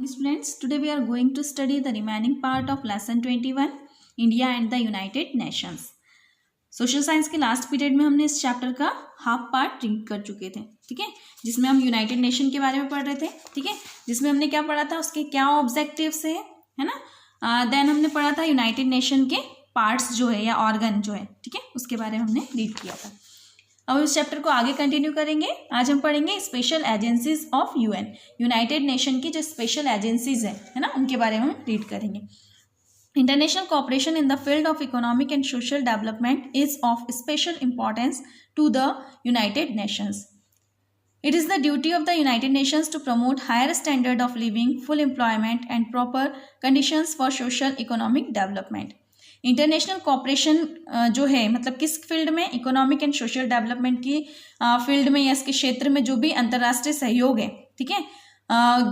Students, today we are going to study the remaining part of lesson 21 India and the United Nations. Social science के last period में हमने इस chapter का half part read कर चुके थे, ठीक है, जिसमें हम यूनाइटेड नेशन के बारे में पढ़ रहे थे, ठीक है, जिसमें हमने क्या पढ़ा था, उसके क्या ऑब्जेक्टिव्स है ना। देन हमने पढ़ा था यूनाइटेड नेशन के पार्ट्स जो है या ऑर्गन जो है, ठीक है, उसके बारे में हमने रीड किया था। अब इस चैप्टर को आगे कंटिन्यू करेंगे। आज हम पढ़ेंगे special agencies of UN, United Nation की जो स्पेशल एजेंसीज है ना, उनके बारे में हम रीड करेंगे। International cooperation in the field of economic and social development is of special importance to the United Nations. It is the duty of the United Nations to promote higher standard of living, full employment and proper conditions for social economic development. International cooperation जो है मतलब किस field में, economic and social development की field में या इसके क्षेत्र में जो भी अंतर्राष्ट्रीय सहयोग है, ठीक है,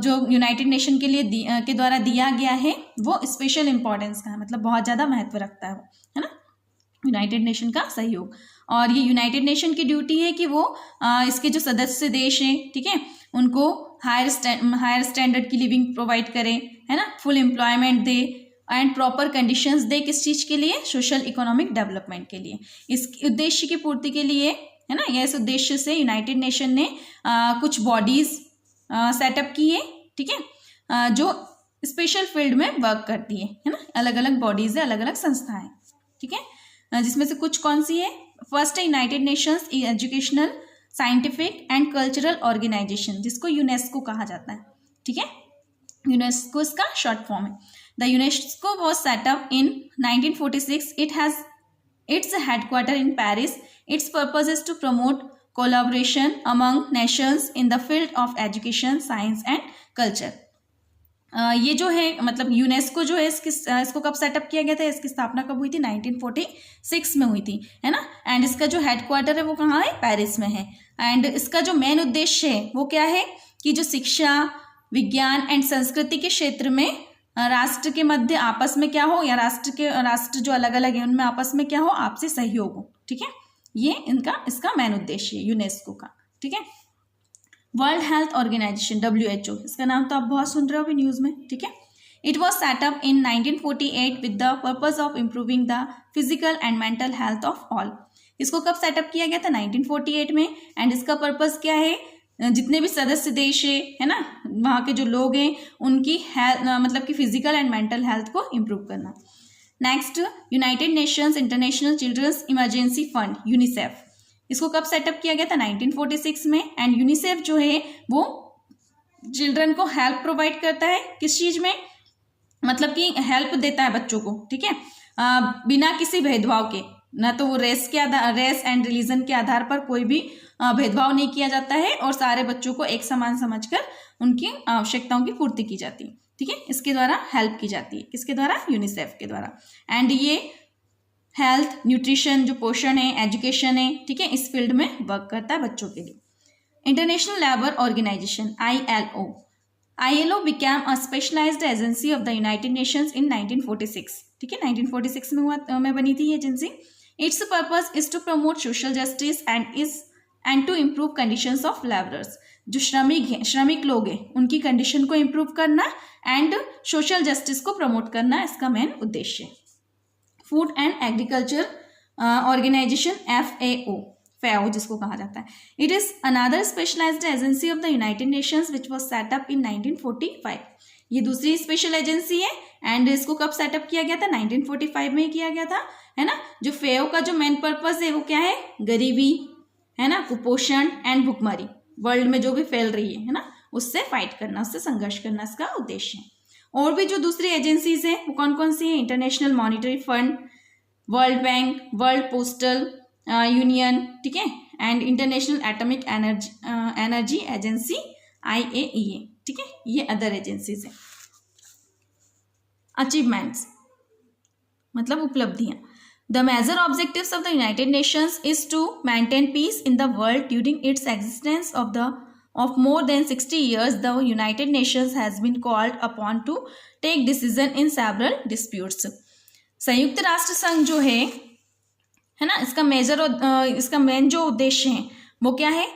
जो यूनाइटेड नेशन के लिए के द्वारा दिया गया है वो स्पेशल इंपॉर्टेंस का है, मतलब बहुत ज़्यादा महत्व रखता है ना, यूनाइटेड नेशन का सहयोग। और ये यूनाइटेड नेशन की ड्यूटी है कि वो इसके जो सदस्य देश हैं, ठीक है, उनको हायर स्टैंडर्ड की लिविंग प्रोवाइड करे, है ना, फुल एम्प्लॉयमेंट दे एंड प्रॉपर कंडीशंस दे। किस चीज़ के लिए? सोशल इकोनॉमिक डेवलपमेंट के लिए। इस उद्देश्य की पूर्ति के लिए, है ना, इस उद्देश्य से यूनाइटेड नेशन ने कुछ बॉडीज सेटअप की है, ठीक है, जो स्पेशल फील्ड में वर्क करती है ना, अलग अलग बॉडीज है, अलग अलग संस्थाएं, ठीक है, जिसमें से कुछ कौन सी है? फर्स्ट है United Nations Educational, Scientific and Cultural Organization, जिसको यूनेस्को कहा जाता है, ठीक है, यूनेस्को इसका शॉर्ट फॉर्म है। The UNESCO was set up in 1946. It has its headquarter in Paris. Its purpose is to promote collaboration among nations in the field of education, science and culture. ये जो है मतलब UNESCO जो है इसको कब setup किया गया था, इसकी स्थापना कब हुई थी? 1946 में हुई थी, है ना। एंड इसका जो हेडक्वार्टर है वो कहाँ है? पेरिस में है। एंड इसका जो मेन उद्देश्य है वो क्या है कि जो शिक्षा, विज्ञान एंड संस्कृति के क्षेत्र में राष्ट्र के मध्य आपस में क्या हो, या राष्ट्र जो अलग अलग है उनमें आपस में क्या हो, आपसी सहयोग हो, ठीक है, ये इसका मेन उद्देश्य है यूनेस्को का, ठीक है। वर्ल्ड हेल्थ ऑर्गेनाइजेशन WHO, इसका नाम तो आप बहुत सुन रहे हो अभी न्यूज में, ठीक है। It was set up in 1948 with the purpose of improving the physical and mental health of all. इसको कब सेटअप किया गया था? 1948 में। एंड इसका पर्पज क्या है? जितने भी सदस्य देश है ना, वहाँ के जो लोग हैं उनकी हेल्थ मतलब कि फिजिकल एंड मेंटल हेल्थ को इम्प्रूव करना। Next, United Nations International Children's Emergency Fund UNICEF, इसको कब सेटअप किया गया था? 1946 में। एंड यूनिसेफ जो है वो चिल्ड्रन को हेल्प प्रोवाइड करता है, किस चीज़ में? मतलब कि हेल्प देता है बच्चों को, ठीक है, बिना किसी भेदभाव के, ना तो वो रेस एंड रिलीजन के आधार पर कोई भी भेदभाव नहीं किया जाता है और सारे बच्चों को एक समान समझकर उनकी आवश्यकताओं की पूर्ति की जाती है, ठीक है, इसके द्वारा हेल्प की जाती है। किसके द्वारा? यूनिसेफ के द्वारा। एंड ये हेल्थ, न्यूट्रिशन, जो पोषण है, एजुकेशन है, ठीक है, इस फील्ड में वर्क करता है बच्चों के लिए। International Labour Organization ILO became a specialized agency of the United Nations in 1946, ठीक है, 1946 में बनी थी ये agency. Its purpose is to promote social justice and to improve conditions of laborers, जो श्रमिक लोग हैं उनकी कंडीशन को इम्प्रूव करना एंड सोशल जस्टिस को प्रमोट करना इसका मेन उद्देश्य है। Food and Agriculture Organization FAO जिसको कहा जाता है, it is another specialised agency of the United Nations which was set up in 1945। ये दूसरी स्पेशल एजेंसी है एंड इसको कब सेटअप किया गया था? 1945 में किया गया था, है ना। जो FAO का जो मेन पर्पज है वो क्या है? गरीबी, है ना, कुपोषण एंड भुखमरी वर्ल्ड में जो भी फैल रही है ना, उससे फाइट करना, उससे संघर्ष करना इसका उद्देश्य है। और भी जो दूसरी एजेंसीज हैं वो कौन कौन सी हैं? International monetary fund, world bank, world postal union, ठीक है, and international atomic energy agency IAEA, ठीक है, ये अदर एजेंसीज हैं। अचीवमेंट्स मतलब उपलब्धियां। The major objectives of the United Nations is to maintain peace in the world. During its existence of more than 60 years, the United Nations has been called upon to take decision in several disputes. संयुक्त राष्ट्र संघ जो है ना, इसका main जो उद्देश्य है वो क्या है?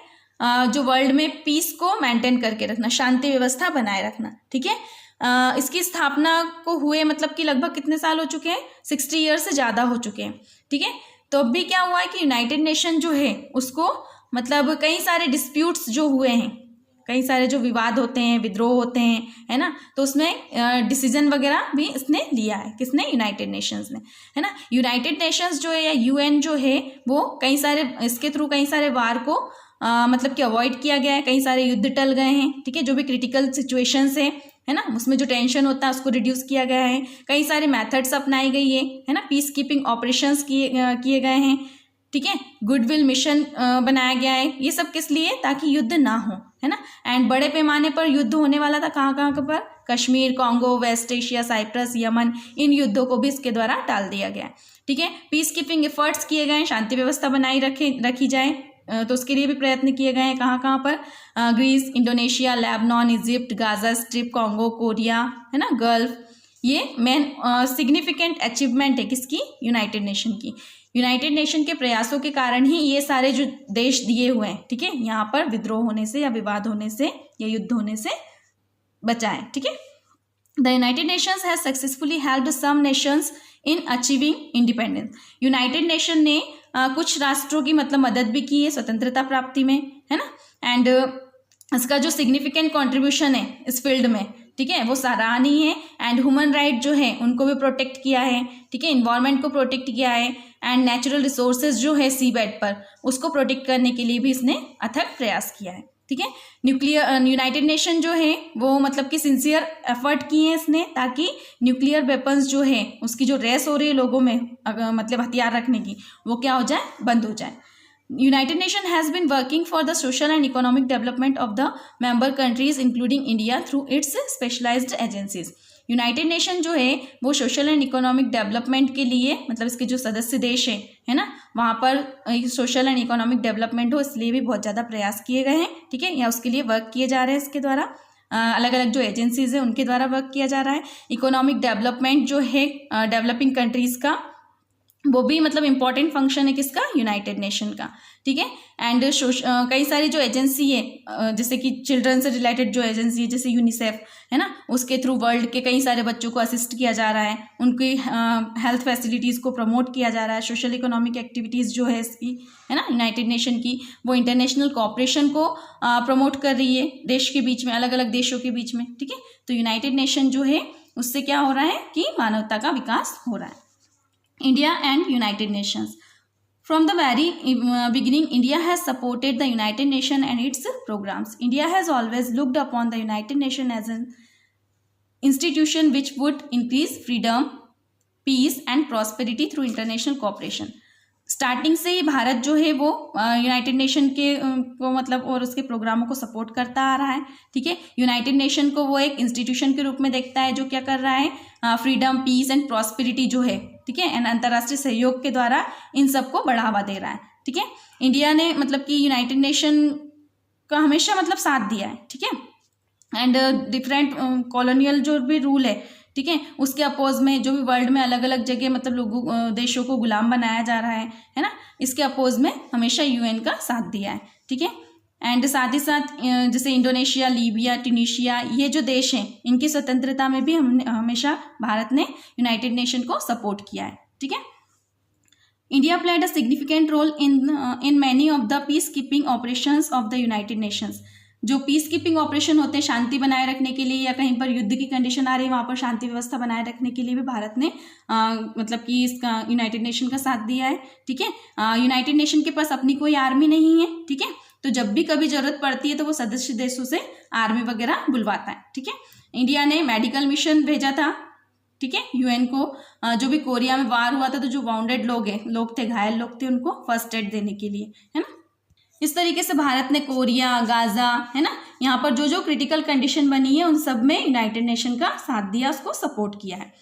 जो वर्ल्ड में पीस को मेंटेन करके रखना, शांति व्यवस्था बनाए रखना, ठीक है। इसकी स्थापना को हुए मतलब कि लगभग कितने साल हो चुके हैं, 60 ईयर्स से ज़्यादा हो चुके हैं, ठीक है। तो अब भी क्या हुआ है कि यूनाइटेड नेशन जो है उसको मतलब कई सारे डिस्प्यूट्स जो हुए हैं, कई सारे जो विवाद होते हैं, विद्रोह होते हैं, है ना, तो उसमें डिसीजन वगैरह भी इसने लिया है, किसने, यूनाइटेड नेशंस ने, है ना। यूनाइटेड नेशंस जो है या यूएन जो है वो कई सारे, इसके थ्रू कई सारे वार को मतलब कि अवॉइड किया गया है, कई सारे युद्ध टल गए हैं, ठीक है। जो भी क्रिटिकल सिचुएशंस है ना, उसमें जो टेंशन होता है उसको रिड्यूस किया गया है, कई सारे मेथड्स अपनाई गई है ना, पीस कीपिंग ऑपरेशंस किए गए हैं, ठीक है। गुडविल मिशन बनाया गया है, ये सब किस लिए, ताकि युद्ध ना हो, है ना। एंड बड़े पैमाने पर युद्ध होने वाला था, कहाँ कहाँ पर, Kashmir, Congo, West Asia, Cyprus, Yemen, इन युद्धों को भी इसके द्वारा टाल दिया गया है, ठीक है। पीस कीपिंग एफर्ट्स किए गए हैं, शांति व्यवस्था बनाई रखी जाए, तो उसके लिए भी प्रयत्न किए गए हैं, कहाँ कहाँ पर, Greece, Indonesia, Lebanon, Egypt, Gaza Strip, Congo, Korea, है ना, गल्फ, ये मेन सिग्निफिकेंट अचीवमेंट है किसकी, यूनाइटेड नेशन की। यूनाइटेड नेशन के प्रयासों के कारण ही ये सारे जो देश दिए हुए हैं, ठीक है, यहाँ पर विद्रोह होने से या विवाद होने से या युद्ध होने से बचा है, ठीक है। The United Nations has successfully helped some nations in achieving independence. United Nation ने कुछ राष्ट्रों की मतलब मदद भी की है स्वतंत्रता प्राप्ति में, है ना। एंड इसका जो सिग्निफिकेंट कॉन्ट्रीब्यूशन है इस फील्ड में, ठीक है, वो सराहनीय है। एंड ह्यूमन राइट जो है उनको भी प्रोटेक्ट किया है, ठीक है, इन्वायरमेंट को प्रोटेक्ट किया है, एंड नेचुरल रिसोर्सेज जो है सी बेड पर उसको प्रोटेक्ट करने के लिए भी इसने अथक प्रयास किया है, ठीक है। यूनाइटेड नेशन जो है वो मतलब कि सिंसियर एफर्ट किए हैं इसने, ताकि न्यूक्लियर वेपन्स जो है उसकी जो रेस हो रही है लोगों में मतलब हथियार रखने की, वो क्या हो जाए, बंद हो जाए। United Nation has been working for the social and economic development of the member countries including India through its specialized agencies. United nation जो है वो सोशल एंड इकोनॉमिक डेवलपमेंट के लिए मतलब इसके जो सदस्य देश है ना, वहाँ पर सोशल एंड इकोनॉमिक डेवलपमेंट हो इसलिए भी बहुत ज़्यादा प्रयास किए गए हैं, ठीक है, या उसके लिए वर्क किए जा रहे हैं। इसके द्वारा अलग अलग जो एजेंसीज है उनके द्वारा वर्क किया जा रहा है। इकोनॉमिक डेवलपमेंट जो है डेवलपिंग कंट्रीज़ का, वो भी मतलब इम्पॉर्टेंट फंक्शन है किसका, यूनाइटेड नेशन का, ठीक है। एंड कई सारी जो एजेंसी है जैसे कि चिल्ड्रन से रिलेटेड जो एजेंसी है जैसे यूनिसेफ है ना, उसके थ्रू वर्ल्ड के कई सारे बच्चों को असिस्ट किया जा रहा है, उनकी हेल्थ फैसिलिटीज़ को प्रमोट किया जा रहा है। सोशल इकोनॉमिक एक्टिविटीज़ जो है इसकी, है ना, यूनाइटेड नेशन की, वो इंटरनेशनल कोऑपरेशन को प्रमोट कर रही है देश के बीच में, अलग अलग देशों के बीच में, ठीक है। तो यूनाइटेड नेशन जो है उससे क्या हो रहा है कि मानवता का विकास हो रहा है। India and United Nations. From the very beginning, India has supported the United Nations and its programs. India has always looked upon the United Nations as an institution which would increase freedom, peace and prosperity through international cooperation. Starting से ही भारत जो है वो United Nation के को मतलब और उसके प्रोग्रामों को सपोर्ट करता आ रहा है, ठीक है। यूनाइटेड नेशन को वो एक इंस्टीट्यूशन के रूप में देखता है जो क्या कर रहा है, फ्रीडम, पीस एंड प्रॉस्पेरिटी जो है, ठीक है, एंड अंतर्राष्ट्रीय सहयोग के द्वारा इन सबको बढ़ावा दे रहा है, ठीक है। इंडिया ने मतलब कि यूनाइटेड नेशन का हमेशा मतलब साथ दिया है, ठीक है। एंड डिफरेंट कॉलोनियल जो भी रूल है, ठीक है, उसके अपोज में जो भी वर्ल्ड में अलग अलग जगह मतलब लोगों देशों को गुलाम बनाया जा रहा है ना, इसके अपोज में हमेशा यूएन का साथ दिया है, ठीक है। एंड साथ ही साथ जैसे इंडोनेशिया, लीबिया, ट्यूनीशिया, ये जो देश हैं इनकी स्वतंत्रता में भी हमने हमेशा भारत ने यूनाइटेड नेशन को सपोर्ट किया है, ठीक है। India played a significant role in many of the peace keeping operations of the United Nations. जो पीस कीपिंग ऑपरेशन होते हैं शांति बनाए रखने के लिए, या कहीं पर युद्ध की कंडीशन आ रही है वहाँ पर शांति व्यवस्था बनाए रखने के लिए भी भारत ने मतलब कि इसका यूनाइटेड नेशन का साथ दिया है, ठीक है। यूनाइटेड नेशन के पास अपनी कोई आर्मी नहीं है, ठीक है, तो जब भी कभी जरूरत पड़ती है तो वो सदस्य देशों से आर्मी वगैरह बुलवाता है, ठीक है। इंडिया ने मेडिकल मिशन भेजा था, ठीक है, यूएन को, जो भी कोरिया में वार हुआ था तो जो वाउंडेड लोग थे, घायल लोग थे, उनको फर्स्ट एड देने के लिए, है ना। इस तरीके से भारत ने कोरिया, गाजा, है ना, यहाँ पर जो जो क्रिटिकल कंडीशन बनी है उन सब में यूनाइटेड नेशन का साथ दिया, उसको सपोर्ट किया है।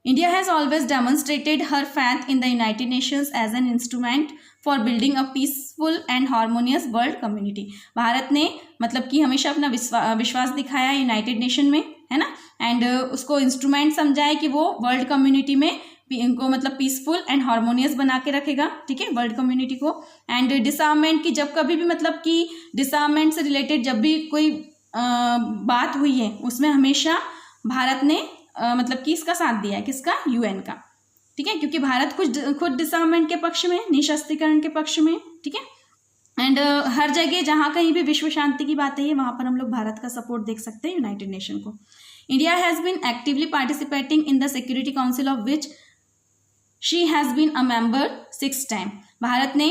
India has always demonstrated her faith in the United Nations as an instrument for building a peaceful and harmonious world community. भारत ने मतलब कि हमेशा अपना विश्वास दिखाया है यूनाइटेड नेशन में, है ना, एंड उसको इंस्ट्रूमेंट समझा है कि वो वर्ल्ड कम्युनिटी में इनको मतलब पीसफुल एंड हार्मोनियस बना के रखेगा, ठीक है, वर्ल्ड कम्युनिटी को। एंड डिसआर्मेंट की जब कभी भी मतलब कि डिसआर्मेंट से रिलेटेड जब भी कोई बात हुई है उसमें हमेशा भारत ने मतलब कि इसका साथ दिया है, किसका, यूएन का, ठीक है, क्योंकि भारत खुद डिसआर्ममेंट के पक्ष में, निशस्त्रीकरण के पक्ष में, ठीक है। एंड हर जगह जहाँ कहीं भी विश्व शांति की बात है वहाँ पर हम लोग भारत का सपोर्ट देख सकते हैं यूनाइटेड नेशन को। India has been actively participating in the security council of which she has been a member 6 time. भारत ने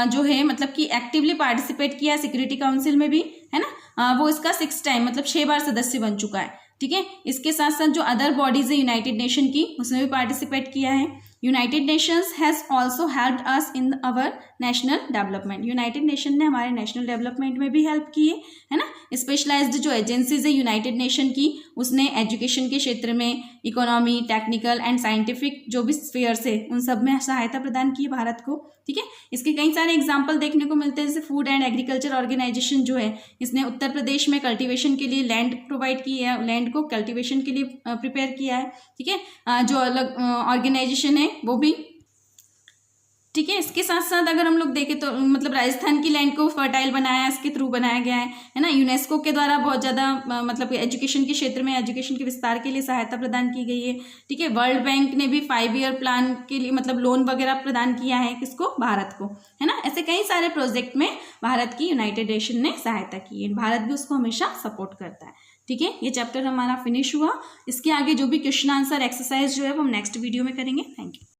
जो है मतलब कि एक्टिवली पार्टिसिपेट किया सिक्योरिटी काउंसिल में भी, है ना, वो इसका 6 टाइम मतलब 6 बार सदस्य बन चुका है, ठीक है। इसके साथ साथ जो अदर बॉडीज है यूनाइटेड नेशन की, उसमें भी पार्टिसिपेट किया है। United Nations has also helped us in our national development. United Nation ने हमारे नेशनल डेवलपमेंट में भी हेल्प की है ना। स्पेशलाइज्ड जो एजेंसीज है यूनाइटेड नेशन की, उसने एजुकेशन के क्षेत्र में, इकोनॉमी, टेक्निकल एंड साइंटिफिक जो भी स्फीयर्स है उन सब में सहायता प्रदान की भारत को, ठीक है। इसके कई सारे एग्जाम्पल देखने को मिलते हैं, जैसे फूड एंड एग्रीकल्चर ऑर्गेनाइजेशन जो है, इसने उत्तर प्रदेश में कल्टीवेशन के लिए लैंड प्रोवाइड की है, लैंड को कल्टीवेशन के लिए प्रिपेयर किया है, ठीक है। जो अलग ऑर्गेनाइजेशन है वो भी, ठीक है। इसके साथ साथ अगर हम लोग देखें तो मतलब राजस्थान की लैंड को फर्टाइल बनाया, इसके थ्रू बनाया गया है ना। यूनेस्को के द्वारा बहुत ज़्यादा मतलब एजुकेशन के क्षेत्र में, एजुकेशन के विस्तार के लिए सहायता प्रदान की गई है, ठीक है। वर्ल्ड बैंक ने भी 5 ईयर प्लान के लिए मतलब लोन वगैरह प्रदान किया है, किसको, भारत को, है ना। ऐसे कई सारे प्रोजेक्ट में भारत की यूनाइटेड नेशन ने सहायता की है, भारत भी उसको हमेशा सपोर्ट करता है, ठीक है। ये चैप्टर हमारा फिनिश हुआ। इसके आगे जो भी क्वेश्चन आंसर एक्सरसाइज जो है वो हम नेक्स्ट वीडियो में करेंगे। Thank you.